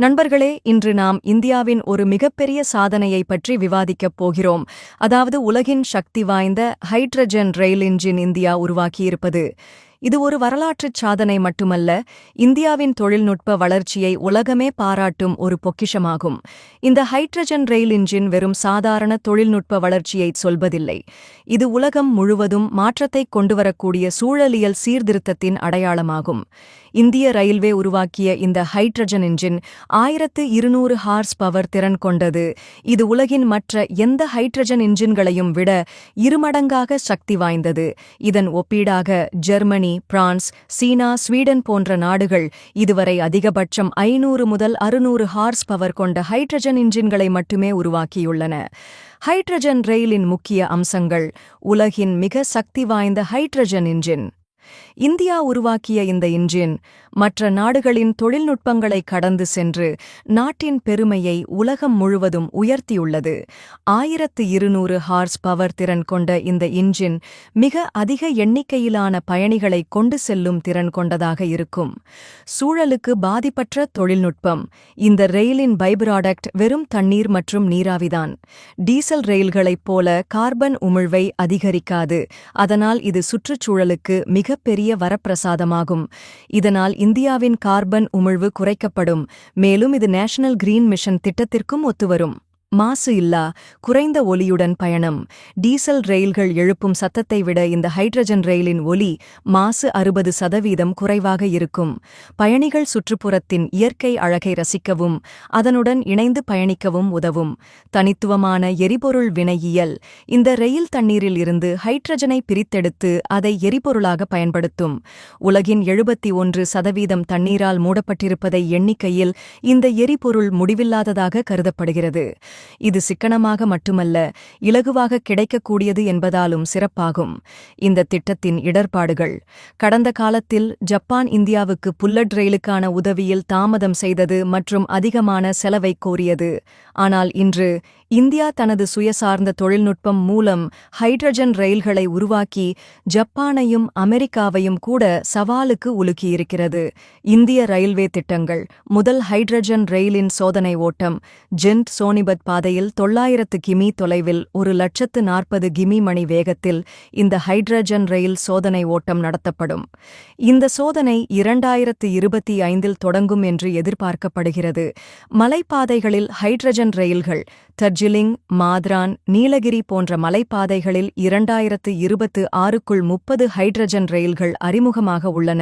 நண்பர்களே, இன்று நாம் இந்தியாவின் ஒரு மிகப்பெரிய சாதனையை பற்றி விவாதிக்கப் போகிறோம். அதாவது உலகின் சக்தி வாய்ந்த ஹைட்ரஜன் ரயில் இன்ஜின் இந்தியா உருவாக்கியிருப்பது. இது ஒரு வரலாற்றுச் சாதனை மட்டுமல்ல, இந்தியாவின் தொழில்நுட்ப வளர்ச்சியை உலகமே பாராட்டும் ஒரு பொக்கிஷமாகும். இந்த ஹைட்ரஜன் ரயில் இன்ஜின் வெறும் சாதாரண தொழில்நுட்ப வளர்ச்சியைச் சொல்வதில்லை. இது உலகம் முழுவதும் மாற்றத்தைக் கொண்டுவரக்கூடிய சூழலியல் சீர்திருத்தத்தின் அடையாளமாகும். இந்திய ரயில்வே உருவாக்கிய இந்த ஹைட்ரஜன் இன்ஜின் 1200 ஹார்ஸ் பவர் திறன் கொண்டது. இது உலகின் மற்ற எந்த ஹைட்ரஜன் இன்ஜின்களையும் விட இருமடங்காக சக்தி வாய்ந்தது. இதன் ஒப்பீடாக ஜெர்மனி, பிரான்ஸ், சீனா, ஸ்வீடன் போன்ற நாடுகள் இதுவரை அதிகபட்சம் 500 முதல் 600 ஹார்ஸ் பவர் கொண்ட ஹைட்ரஜன் இன்ஜின்களை மட்டுமே உருவாக்கியுள்ளன. ஹைட்ரஜன் ரயிலின் முக்கிய அம்சங்கள். உலகின் மிக சக்தி வாய்ந்த ஹைட்ரஜன் இன்ஜின். இந்தியா உருவாக்கிய இந்த இன்ஜின் மற்ற நாடுகளின் தொழில்நுட்பங்களை கடந்து சென்று நாட்டின் பெருமையை உலகம் முழுவதும் உயர்த்தியுள்ளது. 1200 ஹார்ஸ் பவர் திறன் கொண்ட இந்த இன்ஜின் மிக அதிக எண்ணிக்கையிலான பயணிகளை கொண்டு செல்லும் திறன் கொண்டதாக இருக்கும். சூழலுக்கு பாதிப்பற்ற தொழில்நுட்பம். இந்த ரயிலின் பைப்ராடக்ட் வெறும் தண்ணீர் மற்றும் நீராவிதான். டீசல் ரயில்களைப் போல கார்பன் உமிழ்வை அதிகரிக்காது. அதனால் இது சுற்றுச்சூழலுக்கு மிகப்பெரிய வரப்பிரசாதமாகும். இதனால் இந்தியாவின் கார்பன் உமிழ்வு குறைக்கப்படும். மேலும் இது நேஷனல் கிரீன் மிஷன் திட்டத்திற்கும் ஒத்துவரும். மாசு இல்லா, குறைந்த ஒலியுடன் பயணம். டீசல் ரயில்கள் எழுப்பும் சத்தத்தை விட இந்த ஹைட்ரஜன் ரயிலின் ஒலி மாசு 60% குறைவாக இருக்கும். பயணிகள் சுற்றுப்புறத்தின் இயற்கை அழகை ரசிக்கவும் அதனுடன் இணைந்து பயணிக்கவும் உதவும். தனித்துவமான எரிபொருள் வினையியல். இந்த ரயில் தண்ணீரில் இருந்து ஹைட்ரஜனை பிரித்தெடுத்து அதை எரிபொருளாக பயன்படுத்தும். உலகின் 71% தண்ணீரால் மூடப்பட்டிருப்பதை எண்ணிக்கையில் இந்த எரிபொருள் முடிவில்லாததாக கருதப்படுகிறது. இது சிக்கனமாக மட்டுமல்ல, இலகுவாக கிடைக்கக்கூடியது என்பதாலும் சிறப்பாகும். இந்த திட்டத்தின் இடர்பாடுகள். கடந்த காலத்தில் ஜப்பான் இந்தியாவுக்கு புல்லட் ரயிலுக்கான உதவியில் தாமதம் செய்தது மற்றும் அதிகமான செலவை கோரியது. ஆனால் இன்று இந்தியா தனது சுயசார்ந்த தொழில்நுட்பம் மூலம் ஹைட்ரஜன் ரயில்களை உருவாக்கி ஜப்பானையும் அமெரிக்காவையும் கூட சவாலுக்கு உலுக்கியிருக்கிறது. இந்திய ரயில்வே திட்டங்கள். முதல் ஹைட்ரஜன் ரயிலின் சோதனை ஓட்டம். ஜிண்ட் சோனிபத் பாதையில் 900 கிமி தொலைவில் 140 கிமி மணி வேகத்தில் இந்த ஹைட்ரஜன் ரயில் சோதனை ஓட்டம் நடத்தப்படும். இந்த சோதனை 2025 தொடங்கும் என்று எதிர்பார்க்கப்படுகிறது. மலைப்பாதைகளில் ஹைட்ரஜன் ரயில்கள். டர்ஜிலிங், மாத்ரான், நீலகிரி போன்ற மலைப்பாதைகளில் 2026க்குள் 30 ஹைட்ரஜன் ரயில்கள் அறிமுகமாக உள்ளன.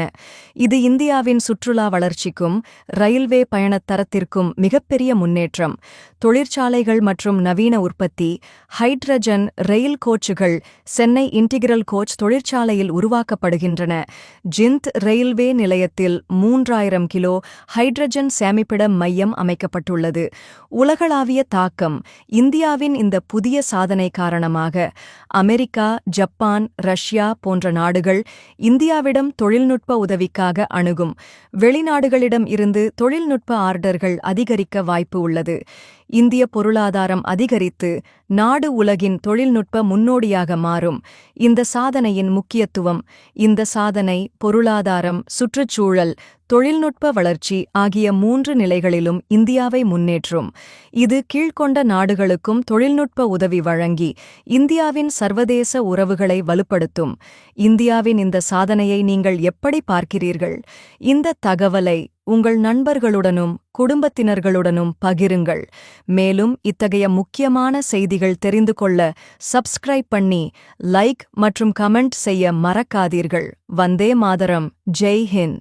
இது இந்தியாவின் சுற்றுலா வளர்ச்சிக்கும் ரயில்வே பயணத் தரத்திற்கும் மிகப்பெரிய முன்னேற்றம். தொழிற்சாலைகள் மற்றும் நவீன உற்பத்தி. ஹைட்ரஜன் ரயில் கோச்சுகள் சென்னை இன்டிகிரல் கோச் தொழிற்சாலையில் உருவாக்கப்படுகின்றன. ஜிந்த் ரயில்வே நிலையத்தில் 3000 கிலோ ஹைட்ரஜன் சேமிப்பிட மையம் அமைக்கப்பட்டுள்ளது. உலகளாவிய தாக்கம். இந்தியாவின் இந்த புதிய சாதனை காரணமாக அமெரிக்கா, ஜப்பான், ரஷ்யா போன்ற நாடுகள் இந்தியாவிடம் தொழில்நுட்ப உதவிக்காக அணுகும். வெளிநாடுகளிடம் இருந்து தொழில்நுட்ப ஆர்டர்கள் அதிகரிக்க வாய்ப்பு உள்ளது. இந்திய பொருளாதாரம் அதிகரித்து நாடு உலகின் தொழில்நுட்ப முன்னோடியாக மாறும். இந்த சாதனையின் முக்கியத்துவம். இந்த சாதனை பொருளாதாரம், சுற்றுச்சூழல், தொழில்நுட்ப வளர்ச்சி ஆகிய 3 நிலைகளிலும் இந்தியாவை முன்னேற்றும். இது கீழ்க்கொண்ட நாடுகளுக்கும் தொழில்நுட்ப உதவி வழங்கி இந்தியாவின் சர்வதேச உறவுகளை வலுப்படுத்தும். இந்தியாவின் இந்த சாதனையை நீங்கள் எப்படி பார்க்கிறீர்கள்? இந்த தகவலை உங்கள் நண்பர்களுடனும் குடும்பத்தினர்களுடனும் பகிருங்கள். மேலும் இத்தகைய முக்கியமான செய்திகள் தெரிந்து கொள்ள சப்ஸ்கிரைப் பண்ணி லைக் மற்றும் கமெண்ட் செய்ய மறக்காதீர்கள். வந்தே மாதரம். ஜெய் ஹிந்த்.